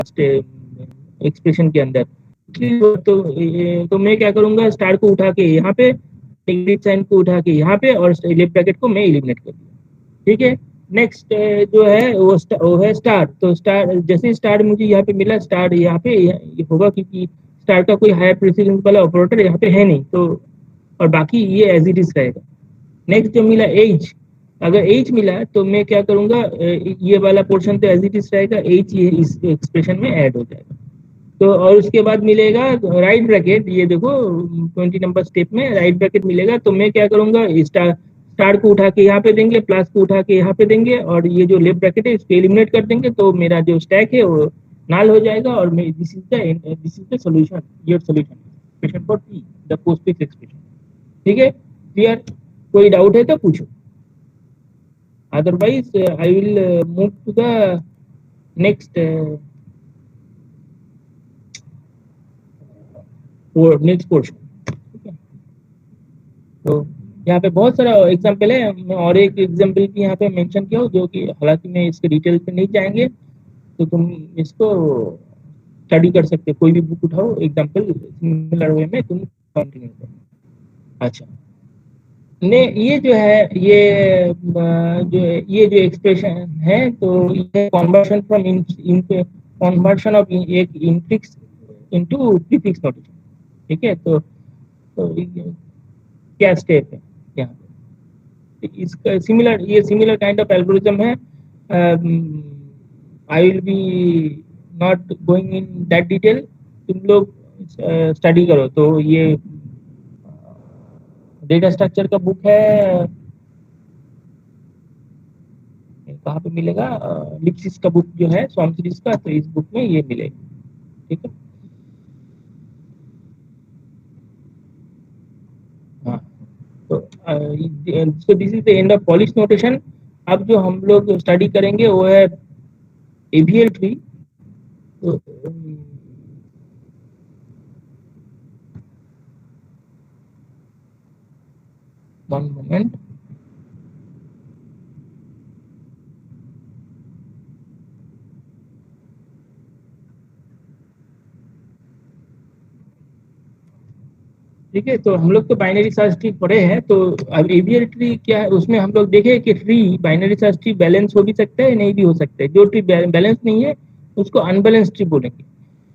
Expression के अंदर। तो मैं क्या करूंगा, स्टार को उठा के यहाँ पे, नेगेटिव साइन को उठा के यहाँ पे, और लेफ्ट ब्रैकेट को मैं एलिमिनेट कर दिया। ठीक है। नेक्स्ट जो है वो है स्टार। तो स्टार, जैसे स्टार मुझे यहाँ पे मिला, स्टार यहाँ पे ये होगा, क्योंकि स्टार का कोई हायर प्रेसिडेंस वाला ऑपरेटर यहाँ पे है नहीं, तो और बाकी ये एज इट इज रहेगा। नेक्स्ट जो मिला एज, अगर एज मिला तो मैं क्या करूंगा, ये वाला पोर्शन तो एज इट इज रहेगा, एज ये इस एक्सप्रेशन में ऐड हो जाएगा। तो और उसके बाद मिलेगा राइट ब्रैकेट, ये देखो 20 नंबर स्टेप में राइट ब्रैकेट मिलेगा। तो मैं क्या करूंगा, स्टार स्टार को उठा के यहाँ पे देंगे, प्लस को उठा के यहाँ पे देंगे, और ये जो लेफ्ट ब्रैकेट है इसको एलिमिनेट कर देंगे, तो मेरा जो स्टैक है वो नाल हो जाएगा। और this is the solution, your solution expression for T, the postfix expression. ठीक है, क्लियर? कोई डाउट है तो पूछो, otherwise I will move to the next next portion. ठीक है, तो यहाँ पे बहुत सारा एग्जाम्पल है, मैं और एक एग्जाम्पल भी यहाँ पे मेंशन किया हूँ, जो कि हालांकि मैं इसके डिटेल पे नहीं जाएंगे, तो तुम इसको स्टडी कर सकते हो, कोई भी बुक उठाओ, एग्जाम्पल सिमिलर वे में तुम कंटिन्यू करो। अच्छा, ने ये जो है, ये जो एक्सप्रेशन है, तो ये कन्वर्शन फ्रॉम कन्वर्शन ऑफ एक इनफिक्स इनटू प्रीफिक्स नोटेशन। ठीक है, तो क्या स्टेप है यहाँ पे, इसका सिमिलर, ये सिमिलर काइंड ऑफ एल्गोरिथम है। I will be not going in that detail, तुम लोग स्टडी करो। तो ये डेटा स्ट्रक्चर का बुक है, कहाँ पे मिलेगा, लिप्सिस का बुक जो है सॉम सीरीज का, तो इस बुक में ये मिलेगा। ठीक है, हाँ, तो this is the end of polish notation. अब जो हम लोग स्टडी करेंगे वो है एवीएल ट्री। तो वन मोमेंट, ठीक है। तो हम लोग तो बाइनरी सर्च ट्री पढ़े हैं, तो अब एवीएल ट्री क्या है, उसमें हम लोग देखे कि tree, binary search tree balance हो भी सकता है, नहीं भी हो सकता है। जो ट्री बैलेंस नहीं है उसको अनबैलेंस ट्री बोलेंगे,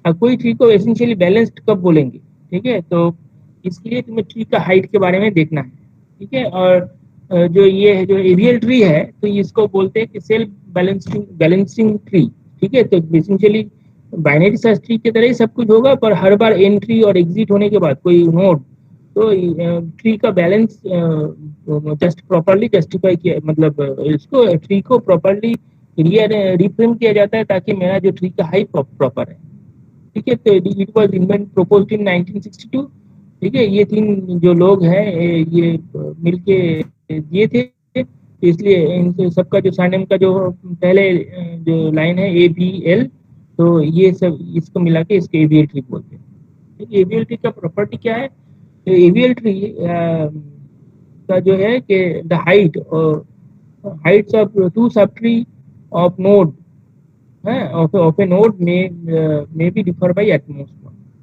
और कोई ट्री को एसेंशियली बैलेंस्ड कब बोलेंगे। ठीक है, तो इसके लिए तुम्हें ट्री का हाइट के बारे में देखना है। ठीक है, और जो ये है, जो एवीएल ट्री है, तो इसको बोलते हैं कि सेल्फ बैलेंसिंग ट्री। ठीक है, तो एसेंशियली बाइनरी सर्च ट्री की तरह ही सब कुछ होगा, पर हर बार एंट्री और एग्जिट होने के बाद कोई नोड, तो ट्री का बैलेंस जस्ट प्रॉपरली जस्टिफाई किया, मतलब इसको ट्री को प्रॉपरली रिफ्रेम किया जाता है, ताकि मेरा जो ट्री का हाइट प्रॉपर है। ठीक है, तो इट वाज इन्वेंट प्रोपोज्ड इन 1962। ठीक है, ये तीन जो लोग हैं, ये मिलके दिए थे, तो इसलिए इनसे सबका जो सरनेम का जो पहले जो लाइन है ABL, तो ये सब इसको मिला के इसके एवीएल ट्री बोलते हैं। एवीएल ट्री का प्रॉपर्टी क्या है, तो एवीएल ट्री का जो है कि द हाइट और heights of two sub tree of node है, ऑफ ए नोड में भी डिफर बाई एटमोस्ट।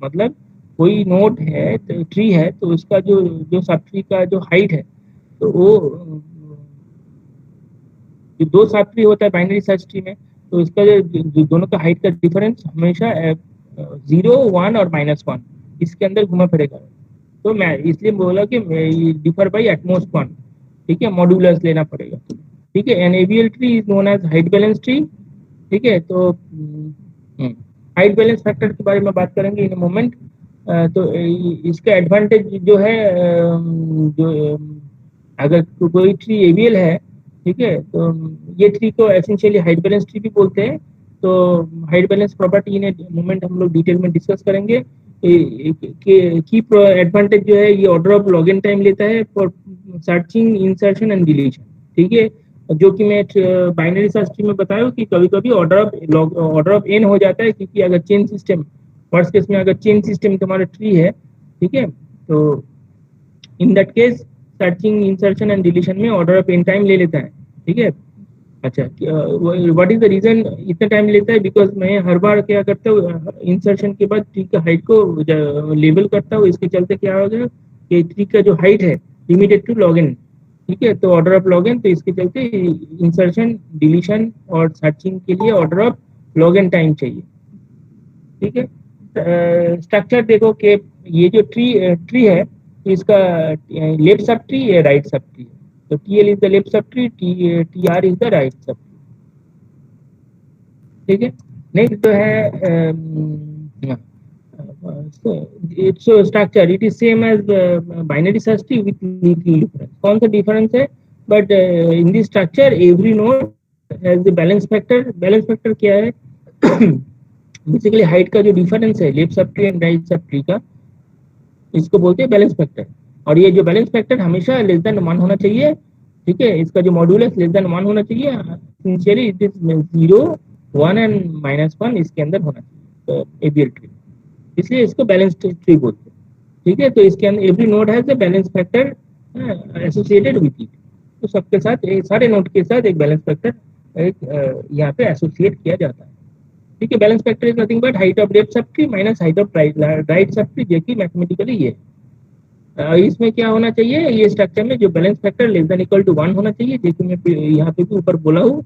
मतलब कोई नोड है, तो ट्री है, तो उसका जो जो सब ट्री का जो हाइट है, तो वो जो दो सब ट्री होता है बाइनरी सर्च ट्री में, तो इसका जो दोनों का हाइट का डिफरेंस हमेशा 0, 1 और -1 इसके अंदर घुमा फिरेगा। तो मैं इसलिए बोला कि डिफर बाई एटमोस्ट 1। ठीक है, मॉड्यूलस लेना पड़ेगा। ठीक है, an AVL tree is known as height balance tree. ठीक है, तो हाइट बैलेंस फैक्टर के बारे में बात करेंगे इन मोमेंट। तो इसका एडवांटेज जो है, जो अगर कोई ट्री एवीएल है, ठीक है, तो ये ट्री को एसेंशियली हाइट बैलेंस ट्री भी बोलते हैं। तो height balance property in moment हम लोग डिटेल में डिस्कस करेंगे। की एडवांटेज जो है, ये ऑर्डर ऑफ लॉगिन टाइम लेता है for searching, insertion and deletion. ठीक है, जो कि मैं बाइनरी सर्च ट्री में बताया कि कभी कभी ऑर्डर ऑफ एन हो जाता है, क्योंकि अगर चेन सिस्टम, फर्स्ट केस में अगर चेन सिस्टम तुम्हारा ट्री है, ठीक है, तो in that case searching, insertion and deletion में ऑर्डर ऑफ एन टाइम ले लेता है। ठीक है, अच्छा, व्हाट इज द रीजन इतना टाइम लेता है? बिकॉज मैं हर बार क्या करता हूँ, इंसर्शन के बाद ट्री का हाइट को लेबल करता हूँ। इसके चलते क्या हो गया कि ट्री का जो हाइट है लिमिटेड टू लॉग एन, ठीक है, तो ऑर्डर ऑफ लॉग एन, तो इसके चलते इंसर्शन, डिलीशन और सर्चिंग के लिए order of log n time चाहिए, ठीक है। स्ट्रक्चर देखो कि ये जो ट्री ट्री है इसका लेफ्ट सब ट्री है, राइट सब ट्री है। तो T L is the left sub tree, T R is the right sub, ठीक है। नेक्स्ट जो है so structure it is same as binary search tree with little difference। कौन सा difference है? But in this structure every node has the balance factor। balance factor क्या है? Basically height का जो डिफरेंस है left sub tree and right sub tree का, इसको बोलते हैं बैलेंस फैक्टर। और ये जो बैलेंस फैक्टर हमेशा लेस देन 1 होना चाहिए, ठीक है। इसका जो मॉड्यूलस लेस देन 1 होना चाहिए, इनिशियली इट इज 0, 1 एंड -1 इसके अंदर होना चाहिए एबीएल ट्री, इसलिए इसको बैलेंस ट्री बोलते हैं, ठीक है। तो इसके अंदर every node has a balance factor associated with it. तो सबके साथ सारे नोड के साथ एक बैलेंस फैक्टर यहाँ पे एसोसिएट किया जाता है, ठीक है। Balance factor is nothing but height of left sub tree minus height of right sub tree, जो कि मैथमेटिकली ये इसमें क्या होना चाहिए, ये स्ट्रक्चर में जो balance factor less than equal to 1 होना चाहिए, जैसे मैं यहाँ पे भी ऊपर बोला हूँ,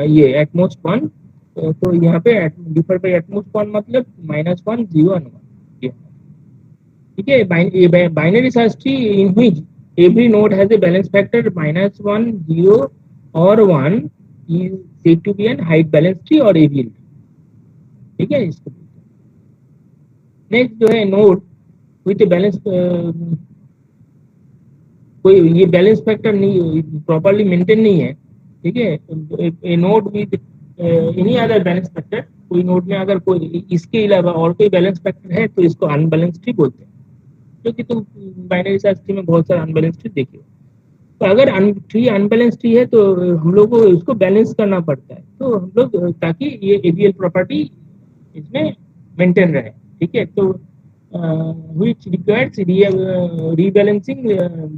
ये एटमोस्ट 1। तो यहाँ पे डिफर बाई एटमोस्ट 1 मतलब -1, 0 और 1, ठीक है। Binary search tree in which every node has a balance factor -1, 0 और 1 is said to be N height balance tree और एबीएल, ठीक है। इसको नेक्स्ट जो है नोड विथ बैलेंस, कोई ये बैलेंस फैक्टर नहीं प्रॉपरली मेंटेन नहीं है, ठीक है। A node with any other balance factor, कोई नोड में अगर कोई इसके अलावा और कोई बैलेंस फैक्टर है तो इसको अनबैलेंस ट्री बोलते हैं, क्योंकि तुम बाइनरी सर्च ट्री में बहुत सारे अनबैलेंस ट्री देखे हो। तो अगर ट्री अनबैलेंस ट्री है तो हम लोग को इसको बैलेंस करना पड़ता है, तो हम लोग ताकि ये एबीएल प्रॉपर्टी इसमें मेंटेन रहे, ठीक है। तो which requires rebalancing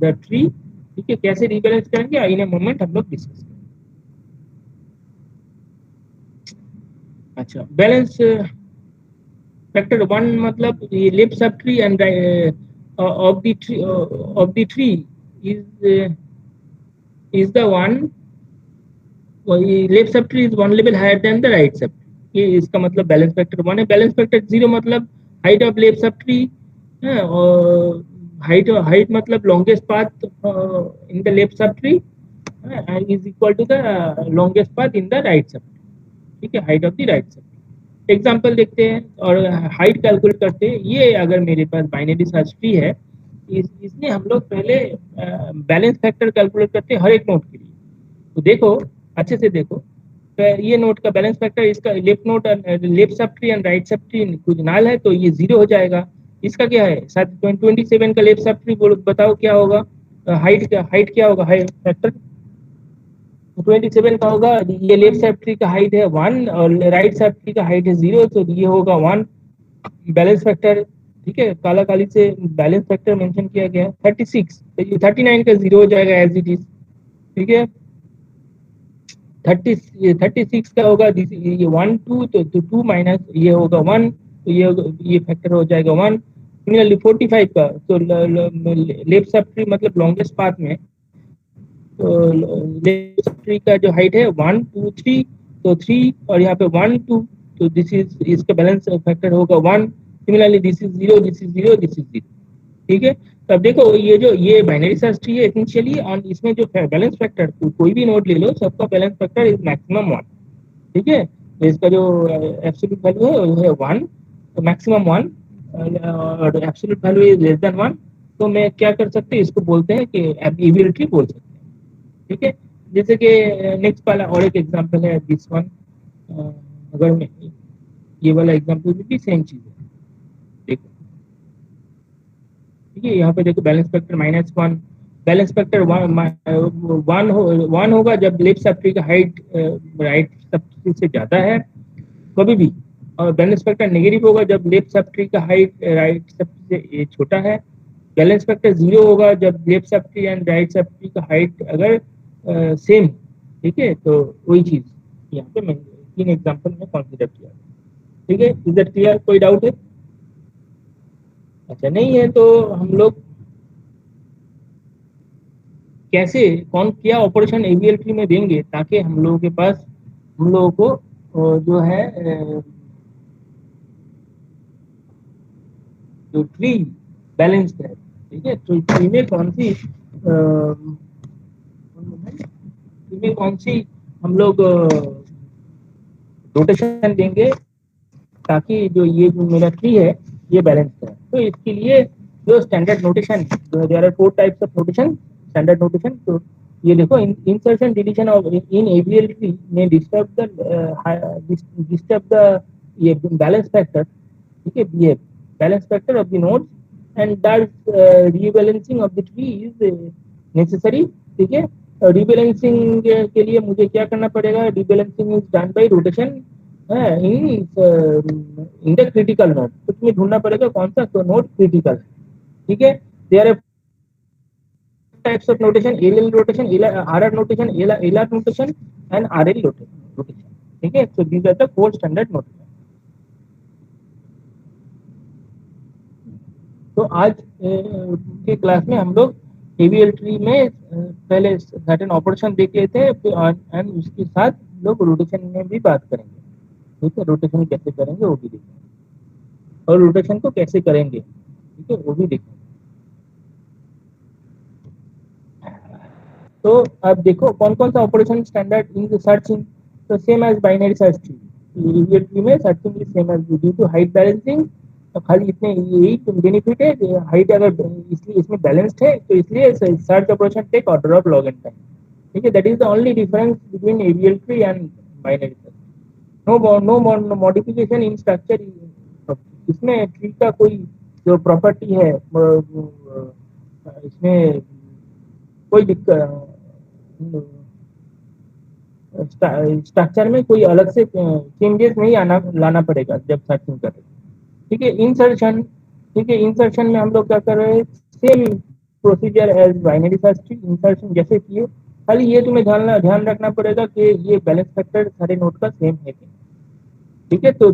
the tree, ठीक है। कैसे रीबैलेंस करेंगे इन ए मोमेंट हम लोग डिस्कस करेंगे। अच्छा, बैलेंस फैक्टर 1 मतलब ये left sub tree and of the tree is the one, left sub tree is 1 level higher than the right sub, ये इसका मतलब बैलेंस फैक्टर 1 है। बैलेंस फैक्टर 0 मतलब height of left sub tree, और height मतलब longest path in the left sub tree is equal to the longest path in the right sub, ठीक है, height of the right sub. Example देखते हैं और height calculate करते हैं। ये अगर मेरे पास बाइनरी सर्च ट्री है, इसमें हम लोग पहले बैलेंस फैक्टर कैलकुलेट करते हैं हर एक नोड के लिए। तो देखो, अच्छे से देखो, तो ये नोड का बैलेंस फैक्टर, इसका left node, left sub tree and right sub tree कुछ नाल है तो ये 0 हो जाएगा। इसका क्या है, 27 का लेफ्ट सब ट्री बताओ क्या होगा, हाइट क्या होगा, हाइट फैक्टर 27 का होगा। ये लेफ्ट सब ट्री का हाइट है 1 और राइट सब ट्री का हाइट है 0, तो ये होगा 1 बैलेंस फैक्टर, ठीक है। काला काली से बैलेंस फैक्टर मेंशन किया गया 36, तो ये 39 का 0 हो जाएगा एज इट इज, ठीक है। 36 का होगा ये 1 2, तो 2 माइनस ये होगा 1, तो ये फैक्टर हो जाएगा 1। सिमिलरली 45 का, तो लेफ्ट सब ट्री मतलब लॉन्गेस्ट पाथ में, तो लेफ्ट सब ट्री का जो हाइट है 1 2 3, तो 3 और यहाँ पे 1 2, तो दिस इज इसका बैलेंस फैक्टर होगा 1। Similarly this is 0, this is 0, this is 0, ठीक है। तब देखो ये बाइनरी सर्च ट्री है एसेंशियली, और इसमें जो बैलेंस फैक्टर कोई भी नोड ले लो, सबका बैलेंस फैक्टर इज मैक्सिमम 1, ठीक है। तो इसका जो एब्सोल्यूट वैल्यू है वो है 1, तो मैक्सिमम 1 और absolute value is less than 1। तो मैं क्या कर सकते हैं, इसको बोलते हैं कि एबीएल ट्री बोल सकते हैं, ठीक है। जैसे कि नेक्स्ट वाला और एक एग्जांपल है दिस वन, अगर मैं ये वाला एग्जांपल भी सेम चीज है, देखो, ठीक है। यहाँ पे देखो बैलेंस फैक्टर -1, बैलेंस फैक्टर 1 होगा जब लेफ्ट सब ट्री का हाइट राइट सब ट्री से ज्यादा है कभी भी, और बैलेंस फैक्टर नेगेटिव होगा जब लेफ्ट सब ट्री का हाइट राइट सब से छोटा है। बैलेंस फैक्टर 0 होगा जब left sub tree and right sub tree का हाइट अगर सेम ठीक है, तो वही चीज यहाँ पे मैं 3 एग्जांपल में कंसीडर किया। ठीक है, इज दैट क्लियर? कोई डाउट है? अच्छा नहीं है तो हम लोग कैसे कौन क्या ऑपरेशन एवीएल ट्री में देंगे ताकि हम लोगों के पास हम लोगों को जो है जो ट्री बैलेंस्ड है। ठीक है, तो ट्री में कौन सी ट्री में कौन सी हम लोग रोटेशन देंगे ताकि जो ये जो मेरा ट्री है ये बैलेंस है। तो इसके लिए जो standard notation, there are 4 types of notation, standard notation. तो ये देखो, insertion deletion of in AVL tree में डिस्टर्ब द ये बैलेंस फैक्टर। ठीक है, ये balance factor of the nodes and that rebalancing of the tree is necessary. ठीक है, रीबैलेंसिंग के लिए मुझे क्या करना पड़ेगा? Rebalancing is done by rotation in the critical node. तो तुम्हें ढूंढना पड़ेगा कौन सा तो नोड क्रिटिकल। ठीक है, there are types of notation, L rotation, R R notation, L R notation and R L rotation. ठीक है, so these are the 4 standard notation. तो आज के क्लास में हम लोग एवीएल ट्री में पहले सर्टेन ऑपरेशन देख लेते हैं एंड उसके साथ लोग रोटेशन में भी बात करेंगे। ठीक है, रोटेशन कैसे करेंगे वो भी देखेंगे और रोटेशन को कैसे करेंगे, ठीक है, वो भी देखेंगे। तो अब देखो कौन कौन सा ऑपरेशन स्टैंडर्ड इन सर्चिंग। तो same as binary search tree, AVL tree में searching is same as due to height balancing. तो खाली इतने यही बेनिफिट है कि हाइट अगर इसलिए इसमें बैलेंस्ड है तो इसलिए search operation take order of log n time. ठीक है, that is the only difference between AVL tree and binary search. No modification in structure. इसमें ट्री का कोई जो प्रॉपर्टी है इसमें कोई दिक्कत स्ट्रक्चर में कोई अलग से चेंजेस नहीं आना लाना पड़ेगा जब सर्चिंग कर रहे हैं। ठीक है, इंसर्शन। ठीक है, इंसर्शन में हम लोग क्या कर रहे हैं? Same procedure as binary search. Insertion जैसे किए, खाली ये तुम्हें ध्यान रखना पड़ेगा कि ये बैलेंस फैक्टर सारे नोड का सेम है कि। ठीक है, तो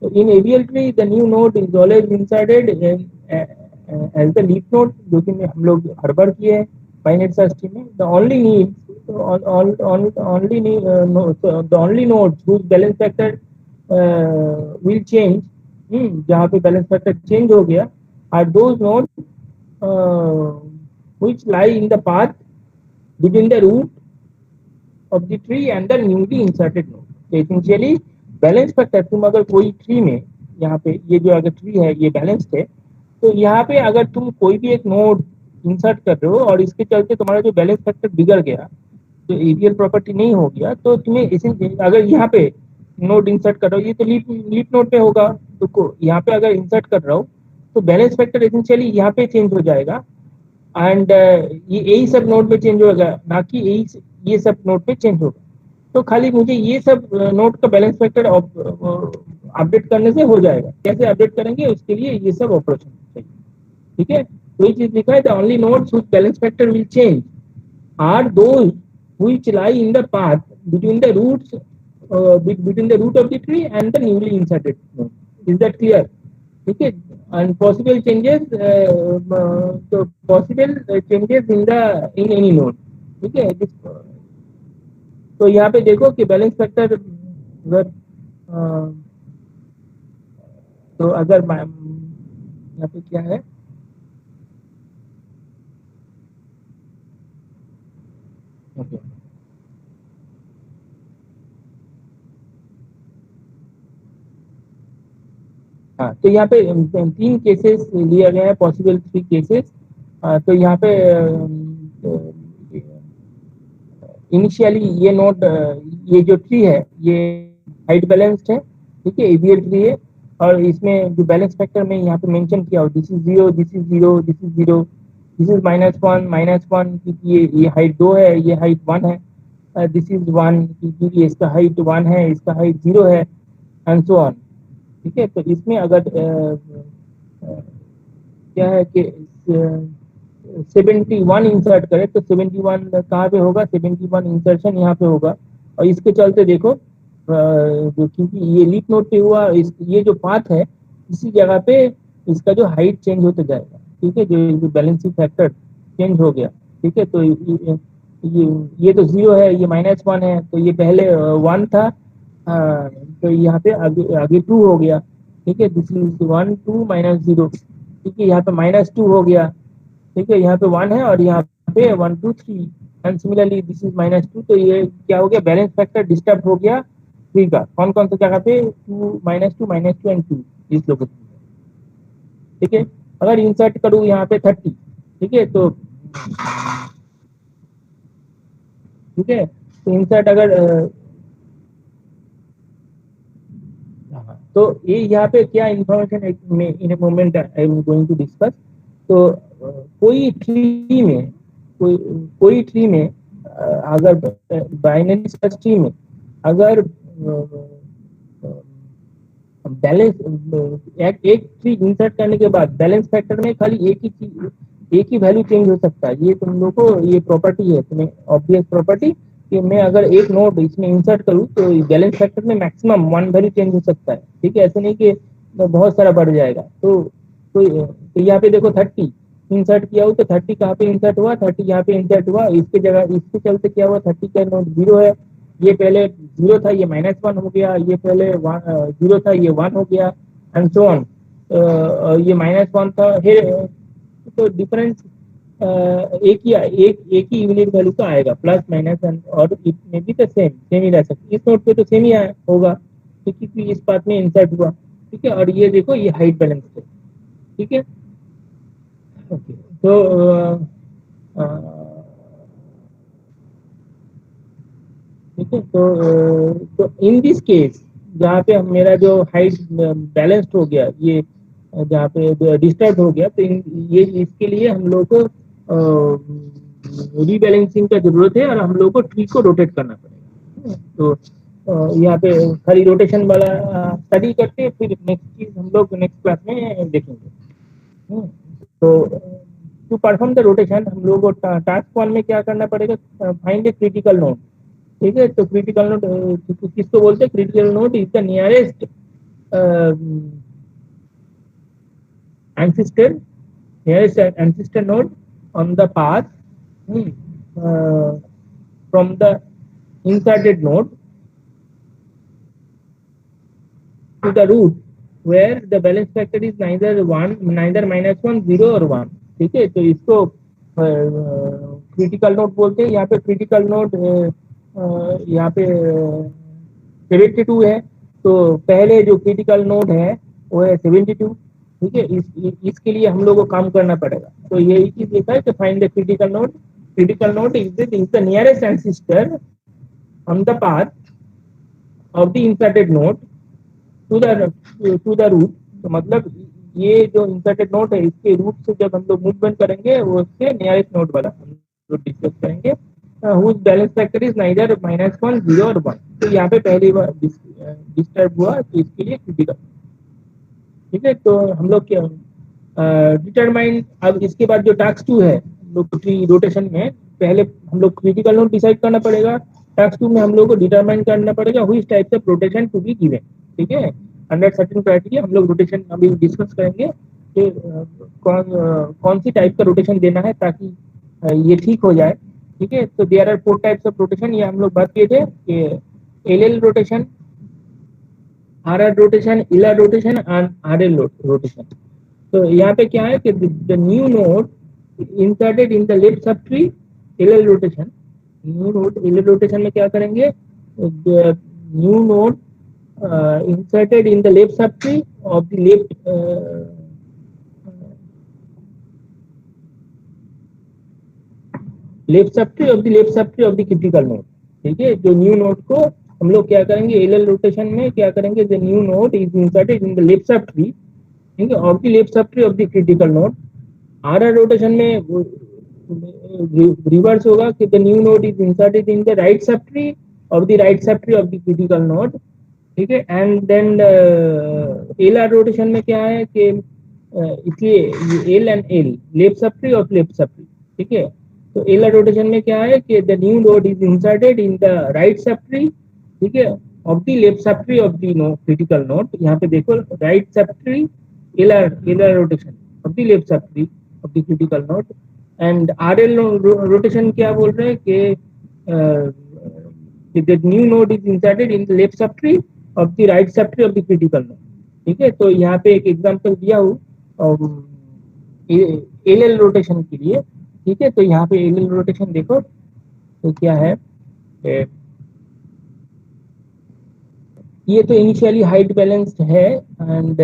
in AVL tree the new node is always inserted as the leaf node, जो कि हम लोग हर बार किए हैं बाइनरी सर्च ट्री में। The only need the only nodes whose balance factor will change, जहाँ पे बैलेंस फैक्टर चेंज हो गया, are those nodes uh, which lie in the path between the root of the tree and the newly inserted node. तो essentially balance factor, तुम अगर कोई tree में यहाँ पे ये जो अगर ट्री है ये बैलेंस्ड है, तो यहाँ पे अगर तुम कोई भी एक नोड इंसर्ट कर रहे हो और इसके चलते तुम्हारा जो बैलेंस फैक्टर बिगड़ गया, तो एवीएल प्रॉपर्टी नहीं हो गया, तो तुम्हें इसे अगर यहाँ पे नोड इंसर्ट कर रहा हो, ये तो लीप नोड पे होगा, तो यहाँ पे अगर इंसर्ट कर रहा हो तो बैलेंस फैक्टर एसेंशियली यहाँ पे चेंज हो जाएगा एंड ये यही सब नोड पे चेंज होगा, ना कि यही ये सब नोड पे चेंज होगा। तो खाली मुझे ये सब नोड का बैलेंस फैक्टर अपडेट करने से हो जाएगा। कैसे अपडेट करेंगे उसके लिए ये सब ऑपरेशन चाहिए। ठीक है, तो ये चीज लिखा है, the only nodes which balance factor will change are those which lie in the path between the roots between the root of the tree and the newly inserted node. Is that clear? ठीक है, and possible changes so possible changes in any node. ठीक है, तो यहाँ पे देखो कि balance factor अगर तो अगर यहाँ पे क्या है, ओके हाँ, तो यहाँ पे 3 केसेस लिया गया है, पॉसिबल 3 केसेस। तो यहाँ पे इनिशियली ये नोड ये जो ट्री है ये हाइट बैलेंस्ड है। ठीक है, एवीएल ट्री है और इसमें जो बैलेंस फैक्टर में यहाँ पे मेंशन किया हो, this is 0, this is 0, this is 0, this is -1 क्योंकि ये हाइट 2 है, ये हाइट 1 है, दिस इज 1 क्योंकि इसका हाइट 1 है, इसका हाइट 0 है एंड सो ऑन। ठीक है, तो इसमें अगर क्या है कि 71 इंसर्ट करें तो 71 कहाँ पे होगा, 71 इंसर्शन यहाँ पे होगा। और इसके चलते देखो जो क्योंकि ये लीफ नोड पे हुआ, ये जो पाथ है इसी जगह पे इसका जो हाइट चेंज होते जाएगा। ठीक है, जो बैलेंसिंग फैक्टर चेंज हो गया। ठीक है, तो ये तो 0 है, ये -1 है, तो ये पहले 1 था। तो यहाँ पे आगे आगे 2 हो गया। ठीक है, दिस इज 1 2 -0। ठीक है, यहाँ पे -2 हो गया। ठीक है, यहाँ पे 1 है और यहाँ पे 1 2 3 एंड सिमिलरली दिस इज -2। तो ये क्या हो गया, बैलेंस फैक्टर डिस्टर्ब हो गया 3 का। कौन कौन सी जगह पे, 2 -2 एंड 2 इस लोकेशन। ठीक है, अगर इंसर्ट करूँ यहाँ पे 30। ठीक है, तो ठीक है, तो इंसर्ट अगर तो ये यहाँ पे क्या information in a moment I am going to discuss. तो कोई ट्री में कोई ट्री में अगर बाइनरी सर्च ट्री में अगर बैलेंस एक ट्री इंसर्ट करने के बाद बैलेंस फैक्टर में खाली एक ही वैल्यू चेंज हो सकता है। ये तुम लोग को ये प्रॉपर्टी है, तुम्हें ऑब्वियस प्रॉपर्टी कि मैं अगर एक नोड इसमें इंसर्ट करूँ तो बैलेंस फैक्टर में मैक्सिमम 1 वैल्यू चेंज हो सकता है। ठीक है, ऐसे नहीं कि बहुत सारा बढ़ जाएगा। तो यहाँ पे देखो 30 इंसर्ट किया हो तो 30 कहाँ पे इंसर्ट हुआ, 30 यहाँ पे इंसर्ट हुआ। इसके जगह इसके चलते क्या हुआ, 30 का नोड 0 है, ये पहले 0 था, ये -1 हो गया, ये पहले 0 था, ये 1 हो गया एंड सो ऑन। ये -1 था फिर, तो डिफरेंस एक ही यूनिट वैल्यू का आएगा, प्लस माइनस एंड और इट में भी तो सेम ही रह सकती है। इस नोट पे तो सेम ही होगा क्योंकि इस पार्ट में इंसर्ट हुआ। ठीक है, और ये देखो ये हाइट बैलेंस है। ठीक है, ओके। तो ठीक है, तो इन दिस केस जहाँ पे मेरा जो हाइट बैलेंस्ड हो गया, ये जहाँ पे डिस्टर्ब हो गया, तो ये इसके लिए हम लोग को रीबैलेंसिंग का जरूरत है और हम लोग को ट्री को रोटेट करना पड़ेगा। तो यहाँ पे खाली रोटेशन वाला स्टडी करते, फिर नेक्स्ट चीज हम लोग नेक्स्ट क्लास में देखेंगे। हम्म, तो टू परफॉर्म द रोटेशन हम लोग को टास्क 1 में क्या करना पड़ेगा, फाइंड ए क्रिटिकल नोड। ठीक है, तो क्रिटिकल नोड किसको बोलते हैं, critical node is the nearest ancestor ancestor node on the path from the inserted node to the root where the balance factor is neither -1 0 और 1। ठीक है, तो इसको क्रिटिकल नोड बोलते हैं। यहाँ पे क्रिटिकल नोड यहाँ पे 72 है, तो पहले जो क्रिटिकल नोड है वो है 72। ठीक है, इसके लिए हम लोग को काम करना पड़ेगा। तो यही चीज देखा है कि find the critical node. Critical node is the nearest ancestor on the path of the inserted node to the root. तो मतलब ये जो इंसर्टेड नोड है इसके रूट से जब हम लोग मूवमेंट करेंगे वो उसके नियरेस्ट नोड वाला हम लोग डिस्कस करेंगे, whose balance factor is neither -1 0 और 1। तो यहाँ पे पहली बार डिस्टर्ब हुआ तो इसके लिए क्रिटिकल। ठीक है, तो हम लोग क्या डिटरमाइन, अब इसके बाद जो टास्क 2 है लोग ट्री रोटेशन में, पहले हम लोग क्रिटिकल नोड डिसाइड करना पड़ेगा। टास्क 2 में हम लोग को डिटरमाइन करना पड़ेगा which type of rotation to be given. ठीक है, अंडर सर्टेन क्राइटेरिया हम लोग रोटेशन अभी डिस्कस करेंगे कि कौन सी टाइप का रोटेशन देना है ताकि ये ठीक हो जाए। ठीक है, तो there are 4 types of rotation, ये हम लोग बात किए थे कि L rotation, R rotation, L rotation and R rotation. तो यहाँ पे क्या है कि the new node inserted in the left sub tree, L rotation. New node L rotation में क्या करेंगे, new node inserted in the left sub tree of the left sub tree of the critical node. ठीक है, जो new node को हम लोग क्या करेंगे, एल रोटेशन में क्या करेंगे, the new node is inserted in the left sub tree, ठीक है, of the left sub tree of the critical node. R rotation में रिवर्स होगा कि the new node is inserted in the right sub tree of the right sub tree of the critical node. ठीक है, and then L rotation में क्या है कि इसलिए ये L and L, left subtree और लेफ्ट सबट्री, ठीक है। तो एलर रोटेशन में क्या है कि the new node is inserted in the right subtree, ठीक है, of the left subtree of the no critical node. यहाँ पे देखो right subtree LR rotation of the left subtree of the critical node. And R L rotation क्या बोल रहे हैं कि the new node is inserted in the left subtree of the right subtree of the critical node, ठीक है। तो यहाँ पे एक एग्जांपल दिया हूँ एल एल रोटेशन के लिए, ठीक है। तो यहाँ पे एल एल रोटेशन देखो तो क्या है, ए, ये तो इनिशियली हाइट बैलेंस्ड है एंड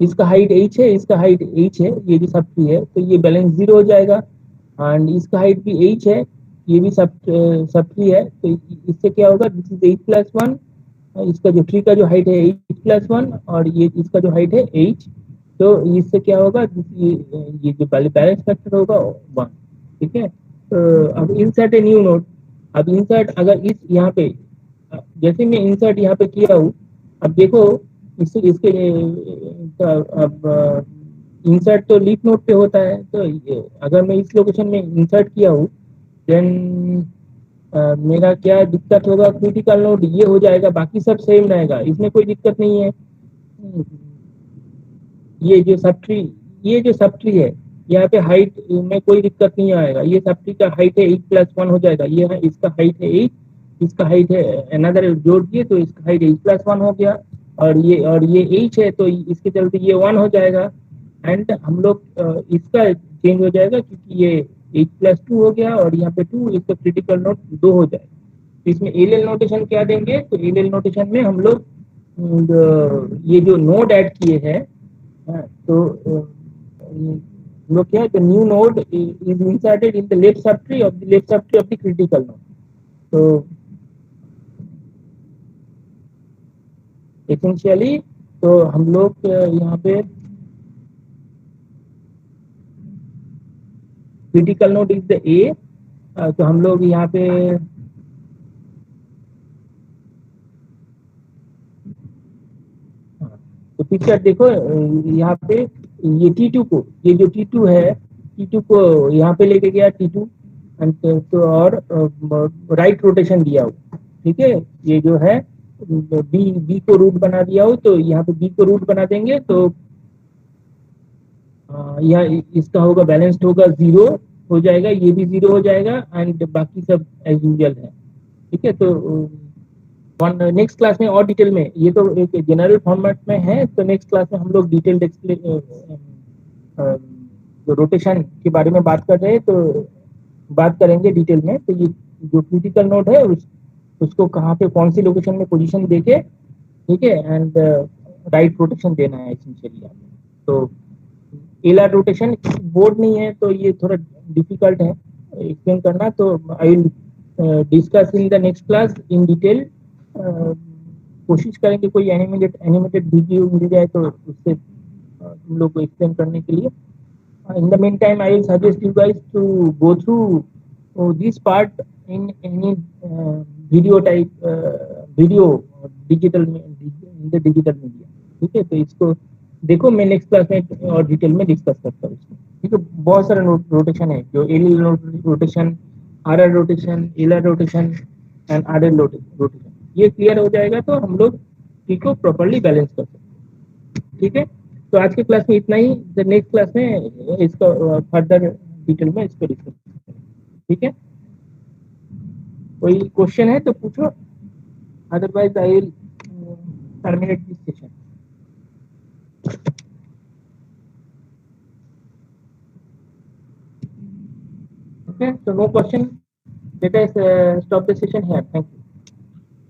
इसका हाइट h है, इसका हाइट h है, ये भी सब है, तो ये बैलेंस 0 हो जाएगा। एंड इसका हाइट भी h है, ये भी सब ट्री है, तो इससे क्या होगा, दिस इज h+1, इसका जो ट्री का जो हाइट है h+1 और ये इसका जो हाइट है h, तो इससे क्या होगा, ये जो बैलेंस फैक्टर होगा 1, ठीक है। तो अब इंसर्ट ए न्यू नोड, अब इंसर्ट अगर इस यहाँ पे जैसे मैं इंसर्ट यहाँ पे किया हूँ, अब देखो इसके अब इंसर्ट तो लीफ नोड पे होता है, तो अगर मैं इस लोकेशन में इंसर्ट किया हूँ देन मेरा क्या दिक्कत होगा, क्रिटिकल नोड ये हो जाएगा, बाकी सब सेम रहेगा, इसमें कोई दिक्कत नहीं है। ये जो सब ट्री है यहाँ पे हाइट में कोई दिक्कत नहीं आएगा, ये सब ट्री का हाइट है h+1 हो जाएगा, ये है इसका हाइट है 8, इसका हाइट है अनदर जोड़ दिए तो इसका हाइट h+1 हो गया, और ये h है तो इसके चलते ये 1 हो जाएगा। एंड हम लोग इसका चेंज हो जाएगा क्योंकि ये h+2 हो गया और यहाँ पे 2, इसका क्रिटिकल नोट 2 हो जाएगा। तो इसमें एल एल नोटेशन क्या देंगे, तो एल एल नोटेशन में हम लोग ये जो नोड ऐड किए हैं, तो look here, the new node is inserted in the left subtree of the critical node. So essentially तो हम लोग यहाँ पे critical node is the A, तो हम लोग यहाँ पे तो पिक्चर देखो, यहाँ पे ये T2 को, ये जो T2 है, T2 को यहाँ पे लेके गया T2 तो और राइट रोटेशन दिया हो, ठीक है। ये जो है बी को रूट बना दिया हो, तो यहाँ पे बी को रूट बना देंगे तो यहाँ इसका होगा बैलेंस्ड होगा 0 हो जाएगा, ये भी 0 हो जाएगा एंड बाकी सब एज यूजुअल है, ठीक है। तो नेक्स्ट क्लास में और डिटेल में, ये तो एक जनरल फॉर्मेट में है, तो नेक्स्ट क्लास में हम लोग डिटेल्ड जो रोटेशन के बारे में बात कर रहे हैं तो बात करेंगे डिटेल में। तो ये जो क्रिटिकल नोड है उसको कहाँ पे कौन सी लोकेशन में पोजीशन देके, ठीक है, एंड राइट रोटेशन देना है एसेंशियली। तो एलआर रोटेशन बोर्ड नहीं है तो ये थोड़ा डिफिकल्ट है एक्सप्लेन करना, तो I will discuss in the next class in detail. कोशिश करेंगे कोई एनिमेटेड वीडियो मिल जाए तो उससे तुम लोग को एक्सप्लेन करने के लिए। In the meantime, I will suggest you guys to go through this part in any video type video digital in the digital media, ठीक है। तो इसको देखो, मैं नेक्स्ट क्लास में और डिटेल में डिस्कस करता हूँ इसको, ठीक है। बहुत सारा रोटेशन है, जो L rotation, R R rotation, L R rotation and R L rotation, ये क्लियर हो जाएगा तो हम लोग इसको प्रॉपरली बैलेंस कर सकते हैं, ठीक है। तो आज के क्लास में इतना ही, नेक्स्ट क्लास में इसका फर्दर डिटेल में इसको डिस्कस करेंगे, ठीक है। कोई क्वेश्चन है तो पूछो, otherwise I will terminate this session. Okay, so no question, let us stop the session here. Thank you.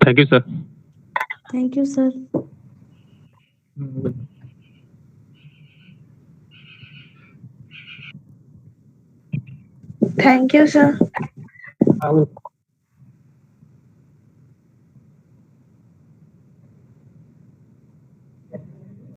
Thank you, sir. Thank you, sir. Thank you, sir. I will